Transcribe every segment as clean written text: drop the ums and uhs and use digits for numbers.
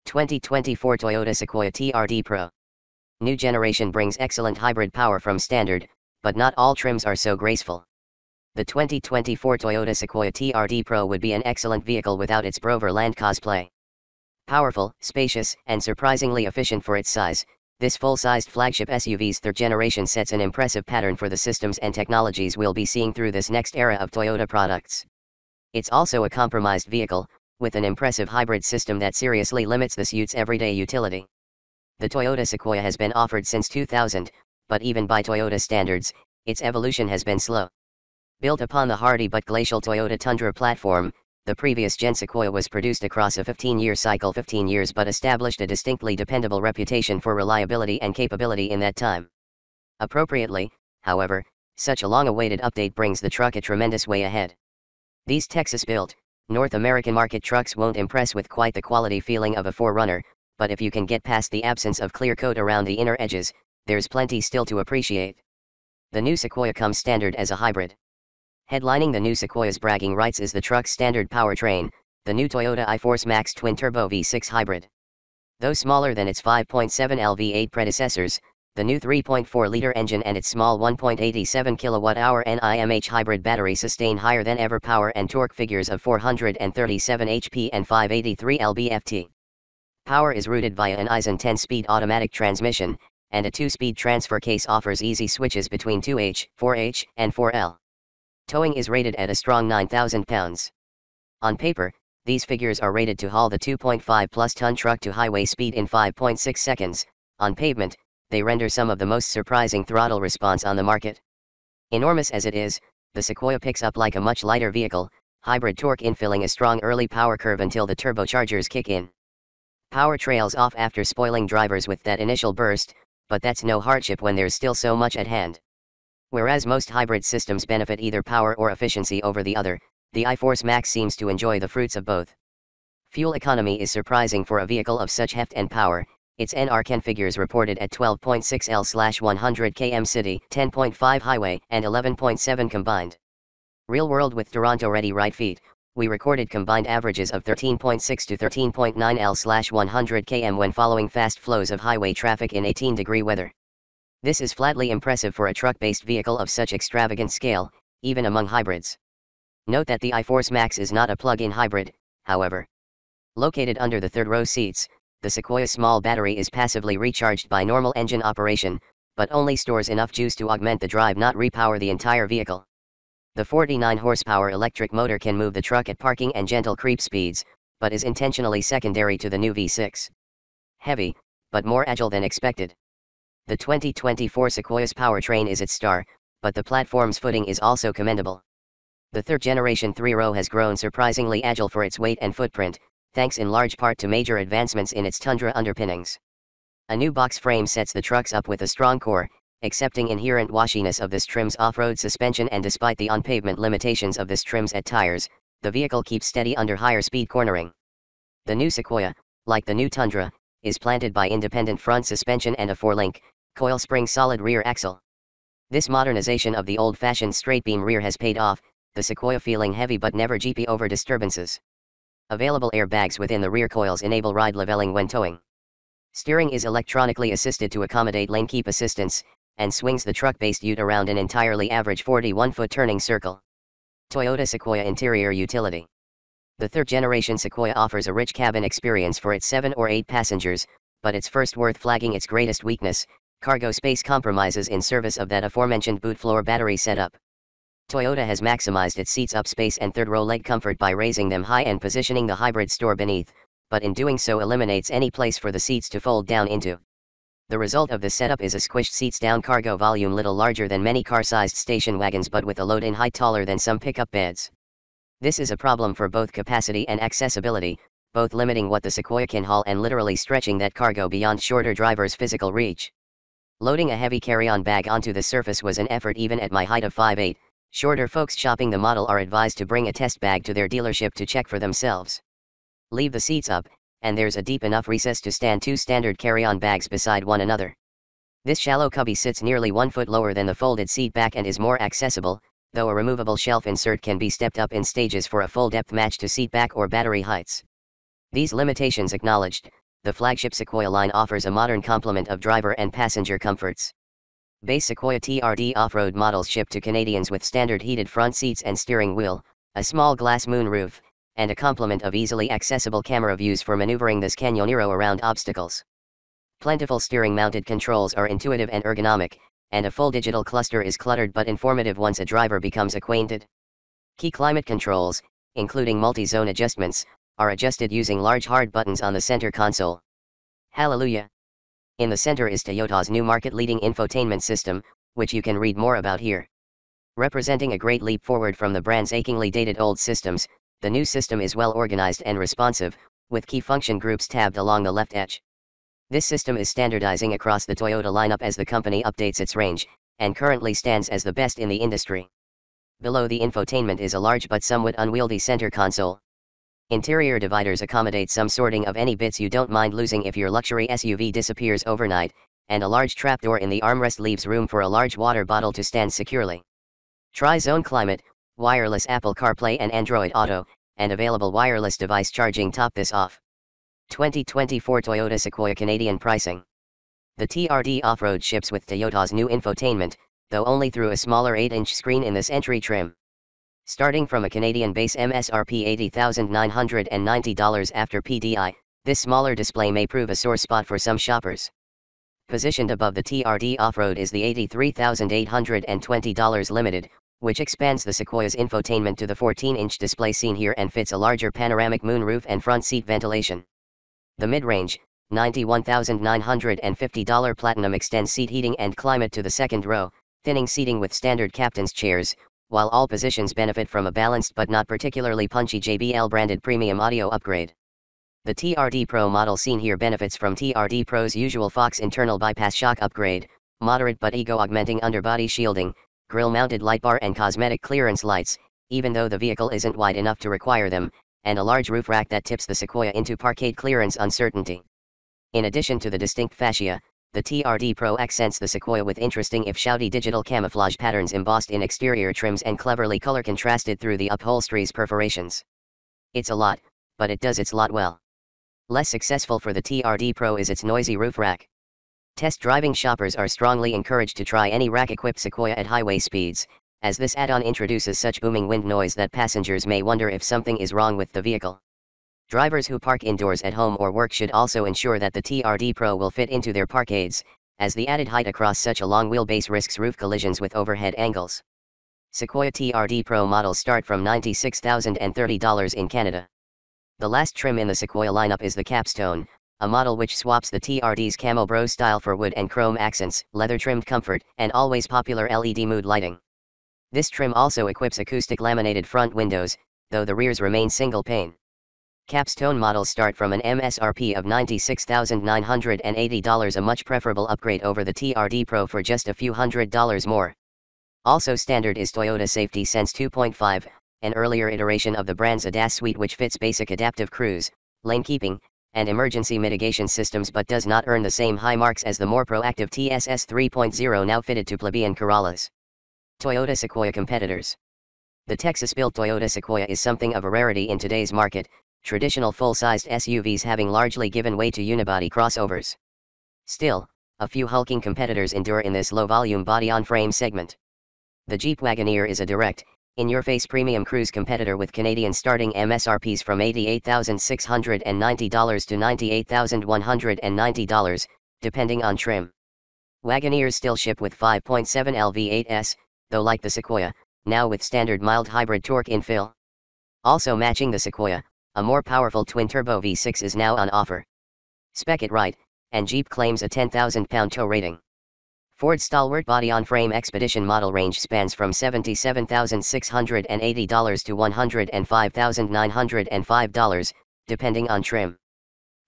2024 Toyota Sequoia TRD Pro. New generation brings excellent hybrid power from standard, but not all trims are so graceful. The 2024 Toyota Sequoia TRD Pro would be an excellent vehicle without its Brover Land cosplay. Powerful, spacious, and surprisingly efficient for its size, this full-sized flagship SUV's third generation sets an impressive pattern for the systems and technologies we'll be seeing through this next era of Toyota products. It's also a compromised vehicle, with an impressive hybrid system that seriously limits the suite's everyday utility. The Toyota Sequoia has been offered since 2000, but even by Toyota standards, its evolution has been slow. Built upon the hardy but glacial Toyota Tundra platform, the previous gen Sequoia was produced across a 15-year cycle, 15 years, but established a distinctly dependable reputation for reliability and capability in that time. Appropriately, however, such a long-awaited update brings the truck a tremendous way ahead. These Texas-built, North American market trucks won't impress with quite the quality feeling of a 4Runner, but if you can get past the absence of clear coat around the inner edges, there's plenty still to appreciate. The new Sequoia comes standard as a hybrid. Headlining the new Sequoia's bragging rights is the truck's standard powertrain, the new Toyota iForce Max twin-turbo V6 hybrid. Though smaller than its 5.7L V8 predecessors, the new 3.4-liter engine and its small 1.87 kWh NIMH hybrid battery sustain higher than ever power and torque figures of 437 HP and 583 lb-ft. Power is routed via an Eisen 10-speed automatic transmission, and a 2-speed transfer case offers easy switches between 2H, 4H, and 4L. Towing is rated at a strong 9,000 pounds. On paper, these figures are rated to haul the 2.5-plus ton truck to highway speed in 5.6 seconds. On pavement, they render some of the most surprising throttle response on the market. Enormous as it is, the Sequoia picks up like a much lighter vehicle, hybrid torque infilling a strong early power curve until the turbochargers kick in. Power trails off after spoiling drivers with that initial burst, but that's no hardship when there's still so much at hand. Whereas most hybrid systems benefit either power or efficiency over the other, the iForce Max seems to enjoy the fruits of both. Fuel economy is surprising for a vehicle of such heft and power. Its NRCan figures reported at 12.6 L/100 km city, 10.5 highway, and 11.7 combined. Real world with Toronto-ready right feet, we recorded combined averages of 13.6 to 13.9 L/100 km when following fast flows of highway traffic in 18-degree weather. This is flatly impressive for a truck-based vehicle of such extravagant scale, even among hybrids. Note that the iForce Max is not a plug-in hybrid, however. Located under the third-row seats, the Sequoia's small battery is passively recharged by normal engine operation, but only stores enough juice to augment the drive, not repower the entire vehicle. The 49-horsepower electric motor can move the truck at parking and gentle creep speeds, but is intentionally secondary to the new V6. Heavy, but more agile than expected. The 2024 Sequoia's powertrain is its star, but the platform's footing is also commendable. The third-generation 3-row has grown surprisingly agile for its weight and footprint, thanks in large part to major advancements in its Tundra underpinnings. A new box frame sets the trucks up with a strong core, accepting inherent washiness of this trim's off-road suspension, and despite the on-pavement limitations of this trim's at tires, the vehicle keeps steady under higher speed cornering. The new Sequoia, like the new Tundra, is planted by independent front suspension and a 4-link, coil spring solid rear axle. This modernization of the old-fashioned straight-beam rear has paid off, the Sequoia feeling heavy but never jeepy over disturbances. Available airbags within the rear coils enable ride leveling when towing. Steering is electronically assisted to accommodate lane keep assistance, and swings the truck-based ute around an entirely average 41-foot turning circle. Toyota Sequoia interior utility. The third-generation Sequoia offers a rich cabin experience for its 7 or 8 passengers, but it's first worth flagging its greatest weakness: cargo space compromises in service of that aforementioned boot floor battery setup. Toyota has maximized its seats up space and third-row leg comfort by raising them high and positioning the hybrid store beneath, but in doing so eliminates any place for the seats to fold down into. The result of this setup is a squished seats-down cargo volume little larger than many car-sized station wagons, but with a load-in height taller than some pickup beds. This is a problem for both capacity and accessibility, both limiting what the Sequoia can haul and literally stretching that cargo beyond shorter drivers' physical reach. Loading a heavy carry-on bag onto the surface was an effort even at my height of 5'8". Shorter folks shopping the model are advised to bring a test bag to their dealership to check for themselves. Leave the seats up, and there's a deep enough recess to stand 2 standard carry-on bags beside one another. This shallow cubby sits nearly 1 foot lower than the folded seat back and is more accessible, though a removable shelf insert can be stepped up in stages for a full depth match to seat back or battery heights. These limitations acknowledged, the flagship Sequoia line offers a modern complement of driver and passenger comforts. Base Sequoia TRD off-road models ship to Canadians with standard heated front seats and steering wheel, a small glass moonroof, and a complement of easily accessible camera views for maneuvering this Canyonero around obstacles. Plentiful steering-mounted controls are intuitive and ergonomic, and a full digital cluster is cluttered but informative once a driver becomes acquainted. Key climate controls, including multi-zone adjustments, are adjusted using large hard buttons on the center console. Hallelujah! In the center is Toyota's new market-leading infotainment system, which you can read more about here. Representing a great leap forward from the brand's achingly dated old systems, the new system is well organized and responsive, with key function groups tabbed along the left edge. This system is standardizing across the Toyota lineup as the company updates its range, and currently stands as the best in the industry. Below the infotainment is a large but somewhat unwieldy center console. Interior dividers accommodate some sorting of any bits you don't mind losing if your luxury SUV disappears overnight, and a large trapdoor in the armrest leaves room for a large water bottle to stand securely. Tri-zone climate, wireless Apple CarPlay and Android Auto, and available wireless device charging top this off. 2024 Toyota Sequoia Canadian pricing. The TRD off-road ships with Toyota's new infotainment, though only through a smaller 8-inch screen in this entry trim. Starting from a Canadian base MSRP $80,990 after PDI, this smaller display may prove a sore spot for some shoppers. Positioned above the TRD off-road is the $83,820 Limited, which expands the Sequoia's infotainment to the 14-inch display seen here and fits a larger panoramic moonroof and front seat ventilation. The mid-range, $91,950 Platinum extends seat heating and climate to the second row, thinning seating with standard captain's chairs, while all positions benefit from a balanced but not particularly punchy JBL-branded premium audio upgrade. The TRD Pro model seen here benefits from TRD Pro's usual Fox internal bypass shock upgrade, moderate but ego-augmenting underbody shielding, grille-mounted light bar and cosmetic clearance lights, even though the vehicle isn't wide enough to require them, and a large roof rack that tips the Sequoia into parkade clearance uncertainty. In addition to the distinct fascia, the TRD Pro accents the Sequoia with interesting if shouty digital camouflage patterns embossed in exterior trims and cleverly color contrasted through the upholstery's perforations. It's a lot, but it does its lot well. Less successful for the TRD Pro is its noisy roof rack. Test driving shoppers are strongly encouraged to try any rack-equipped Sequoia at highway speeds, as this add-on introduces such booming wind noise that passengers may wonder if something is wrong with the vehicle. Drivers who park indoors at home or work should also ensure that the TRD Pro will fit into their parkades, as the added height across such a long wheelbase risks roof collisions with overhead angles. Sequoia TRD Pro models start from $96,030 in Canada. The last trim in the Sequoia lineup is the Capstone, a model which swaps the TRD's Camo Bro style for wood and chrome accents, leather-trimmed comfort, and always popular LED mood lighting. This trim also equips acoustic laminated front windows, though the rears remain single pane. Capstone models start from an MSRP of $96,980, a much preferable upgrade over the TRD Pro for just a few $100s more. Also standard is Toyota Safety Sense 2.5, an earlier iteration of the brand's ADAS suite which fits basic adaptive cruise, lane keeping, and emergency mitigation systems but does not earn the same high marks as the more proactive TSS 3.0 now fitted to plebeian Corollas. Toyota Sequoia competitors. The Texas-built Toyota Sequoia is something of a rarity in today's market, traditional full-sized SUVs having largely given way to unibody crossovers. Still, a few hulking competitors endure in this low-volume body-on-frame segment. The Jeep Wagoneer is a direct, in-your-face premium cruise competitor with Canadian starting MSRPs from $88,690 to $98,190, depending on trim. Wagoneers still ship with 5.7 L V8s, though like the Sequoia, now with standard mild hybrid torque infill. Also matching the Sequoia, a more powerful twin-turbo V6 is now on offer. Spec it right, and Jeep claims a 10,000-pound tow rating. Ford's stalwart body-on-frame Expedition model range spans from $77,680 to $105,905, depending on trim.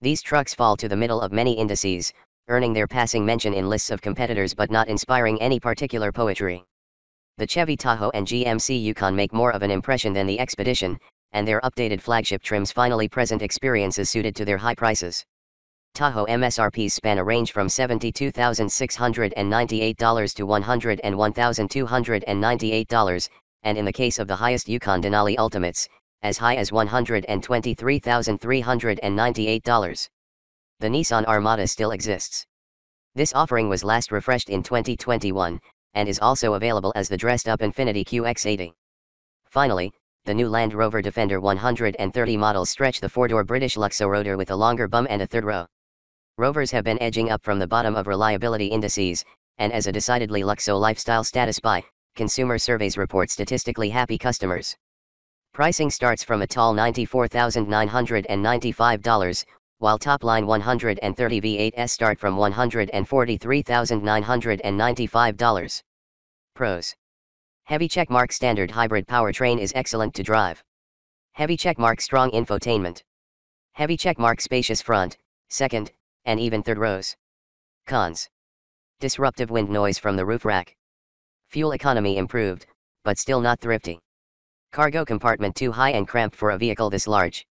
These trucks fall to the middle of many indices, earning their passing mention in lists of competitors but not inspiring any particular poetry. The Chevy Tahoe and GMC Yukon make more of an impression than the Expedition, and their updated flagship trims finally present experiences suited to their high prices. Tahoe MSRPs span a range from $72,698 to $101,298, and in the case of the highest Yukon Denali Ultimates, as high as $123,398. The Nissan Armada still exists. This offering was last refreshed in 2021, and is also available as the dressed-up Infiniti QX80. Finally, the new Land Rover Defender 130 models stretch the four-door British Luxo rotor with a longer bum and a third row. Rovers have been edging up from the bottom of reliability indices, and as a decidedly Luxo lifestyle status buy, consumer surveys report statistically happy customers. Pricing starts from a tall $94,995, while top-line 130 V8s start from $143,995. Pros. Heavy checkmark standard hybrid powertrain is excellent to drive. Heavy checkmark strong infotainment. Heavy checkmark spacious front, second, and even third rows. Cons. Disruptive wind noise from the roof rack. Fuel economy improved, but still not thrifty. Cargo compartment too high and cramped for a vehicle this large.